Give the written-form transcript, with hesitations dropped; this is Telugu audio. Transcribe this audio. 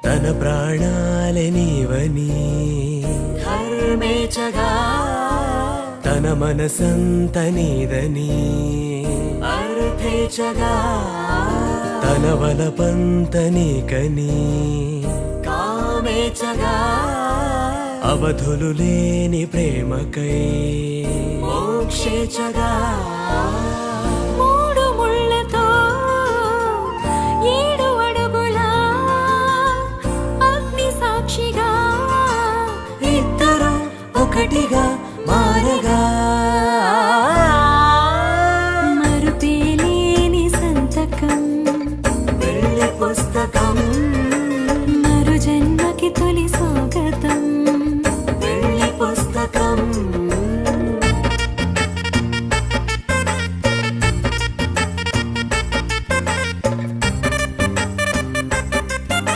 తన ప్రాణాలే నీవని ధర్మేచగా తన మనసంత నీదని అర్థేచగా తన వలపంత నీకని కామేచగా అవధులు లేని ప్రేమకై మోక్షేచగా